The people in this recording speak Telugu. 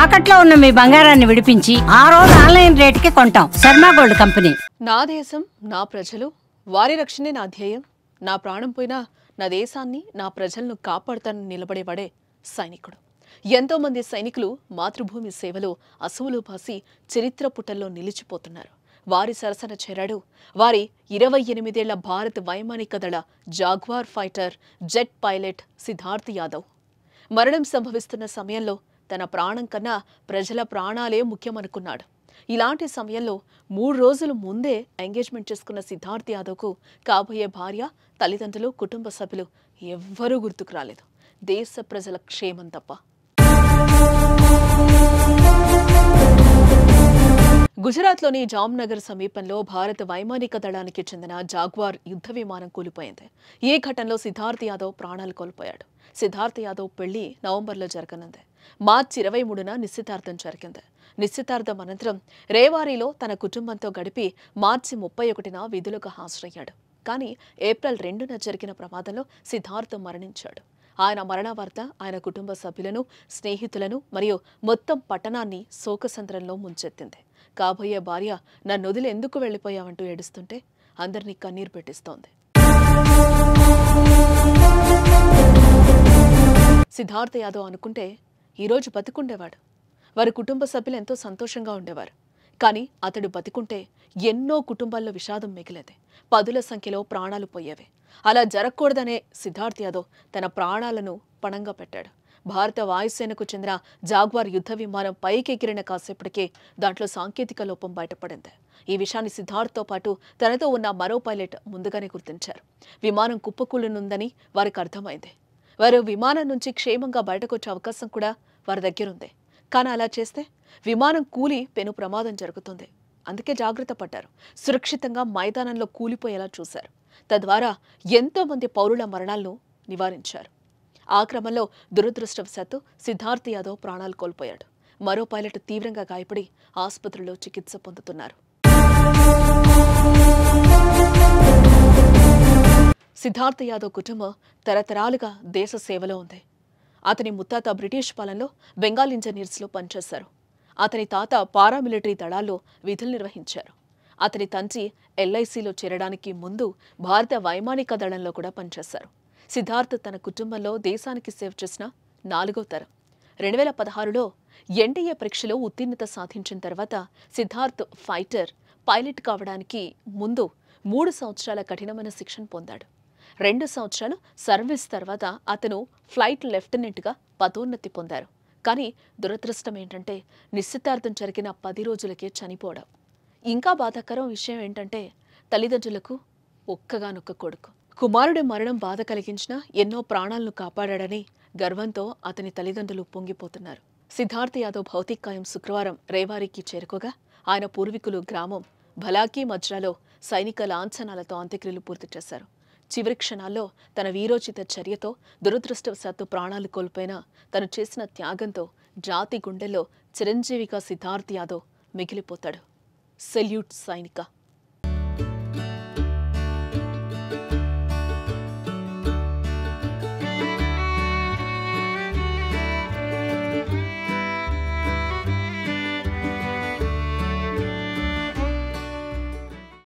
తాకట్లో ఉన్న మీ బంగారాన్ని విడిపించి ఆ రోజు ఆన్లైన్ రేటుకి కొంటాం. Sharma gold company. నా దేశం, నా ప్రజలు, వారి రక్షణే నా ధ్యేయం. నా ప్రాణం పోయినా నా దేశాన్ని, నా ప్రజలను కాపాడుతానని నిలబడేవాడే సైనికుడు. ఎంతో మంది సైనికులు మాతృభూమి సేవలో అసువులు బాసి చరిత్ర పుటల్లో నిలిచిపోతున్నారు. వారి సరసన చేరాడు వారి 28 ఏళ్ల భారత వైమానిక దళ jaguar fighter jet pilot Siddharth Yadav. మరణం సంభవిస్తున్న సమయంలో తన ప్రాణం కన్నా ప్రజల ప్రాణాలే ముఖ్యమనుకున్నాడు. ఇలాంటి సమయంలో 3 రోజుల ముందే ఎంగేజ్మెంట్ చేసుకున్న సిద్ధార్థ్ యాదవ్కు కాబోయే భార్య, తల్లిదండ్రులు, కుటుంబ సభ్యులు ఎవ్వరూ గుర్తుకు రాలేదు, దేశ ప్రజల క్షేమం తప్ప. గుజరాత్లోని జామ్నగర్ సమీపంలో భారత వైమానిక దళానికి చెందిన జాగ్వార్ యుద్ధ విమానం కూలిపోయింది. ఈ ఘటనలో సిద్ధార్థ్ యాదవ్ ప్రాణాలు కోల్పోయాడు. సిద్ధార్థ్ యాదవ్ పెళ్లి నవంబర్లో జరగనుంది. మార్చి 23న నిశ్చితార్థం జరిగింది. నిశ్చితార్థం అనంతరం రేవారీలో తన కుటుంబంతో గడిపి మార్చి 31న విధులకు హాజరయ్యాడు. కానీ ఏప్రిల్ 2న జరిగిన ప్రమాదంలో సిద్ధార్థ్ మరణించాడు. ఆయన మరణ వార్త ఆయన కుటుంబ సభ్యులను, స్నేహితులను మరియు మొత్తం పట్టణాన్ని శోకసంద్రంలో ముంచెత్తింది. కాబోయే భార్య నన్ను వదిలి ఎందుకు వెళ్లిపోయావంటూ ఏడుస్తుంటే అందరినీ కన్నీరు పెట్టిస్తోంది. సిద్ధార్థ్ యాదవ్ అనుకుంటే ఈరోజు బతికుండేవాడు. వారి కుటుంబ సభ్యులు ఎంతో సంతోషంగా ఉండేవారు. కానీ అతడు బతికుంటే ఎన్నో కుటుంబాల్లో విషాదం మిగిలేది. 10ల సంఖ్యలో ప్రాణాలు పోయేవి. అలా జరగకూడదనే సిద్ధార్థ్ యాదవ్ తన ప్రాణాలను పణంగా పెట్టాడు. భారత వాయుసేనకు చెందిన జాగ్వార్ యుద్ధ విమానం పైకి ఎగిరిన కాసేపటికే దాంట్లో సాంకేతిక లోపం బయటపడింది. ఈ విషయాన్ని సిద్ధార్థ్తో పాటు తనతో ఉన్న మరో పైలట్ ముందుగానే గుర్తించారు. విమానం కుప్పకూలనుందని వారికి అర్థమైంది. వారు విమానం నుంచి క్షేమంగా బయటకొచ్చే అవకాశం కూడా వారి దగ్గరుంది. కానీ అలా చేస్తే విమానం కూలి పెను ప్రమాదం జరుగుతుంది. అందుకే జాగ్రత్త పడ్డారు. సురక్షితంగా మైదానంలో కూలిపోయేలా చూశారు. తద్వారా ఎంతో మంది పౌరుల మరణాలను నివారించారు. ఆ క్రమంలో దురదృష్టవశాత్తు సిద్ధార్థ్ యాదవ్ ప్రాణాలు కోల్పోయాడు. మరో పైలట్ తీవ్రంగా గాయపడి ఆసుపత్రిలో చికిత్స పొందుతున్నారు. సిద్ధార్థ్ యాదవ్ కుటుంబం తరతరాలుగా దేశ సేవలో ఉంది. అతని ముత్తాత బ్రిటిష్ పాలనలో బెంగాల్ ఇంజనీర్స్లో పనిచేశారు. అతని తాత పారామిలిటరీ దళాల్లో విధులు నిర్వహించారు. అతని తండ్రి LICలో చేరడానికి ముందు భారత వైమానిక దళంలో కూడా పనిచేశారు. సిద్ధార్థ్ తన కుటుంబంలో దేశానికి సేవ చేసిన 4వ తరం. 2016లో NDA పరీక్షలో ఉత్తీర్ణత సాధించిన తర్వాత సిద్ధార్థ్ ఫైటర్ పైలట్ కావడానికి ముందు 3 సంవత్సరాల కఠినమైన శిక్షణ పొందాడు. 2 సంవత్సరాలు సర్వీస్ తర్వాత అతను ఫ్లైట్ లెఫ్టినెంట్గా పదోన్నతి పొందారు. కానీ దురదృష్టం ఏంటంటే నిశ్చితార్థం జరిగిన 10 రోజులకే చనిపోవడం. ఇంకా బాధాకరం విషయం ఏంటంటే తల్లిదండ్రులకు ఒక్కగానొక్క కొడుకు. కుమారుడి మరణం బాధ కలిగించినా ఎన్నో ప్రాణాలను కాపాడాడని గర్వంతో అతని తల్లిదండ్రులు పొంగిపోతున్నారు. సిద్ధార్థ్ యాదవ్ భౌతికాయం శుక్రవారం రేవారీకి చేరుకోగా ఆయన పూర్వీకులు గ్రామం భలాకీ మజ్రాలో సైనిక లాంఛనాలతో అంత్యక్రియలు పూర్తి చేశారు. చివరి క్షణాల్లో తన వీరోచిత చర్యతో దురదృష్టవశాత్తు ప్రాణాలు కోల్పోయినా తను చేసిన త్యాగంతో జాతి గుండెల్లో చిరంజీవిగా సిద్ధార్థ్ యాదవ్ మిగిలిపోతాడు. సెల్యూట్ సైనిక.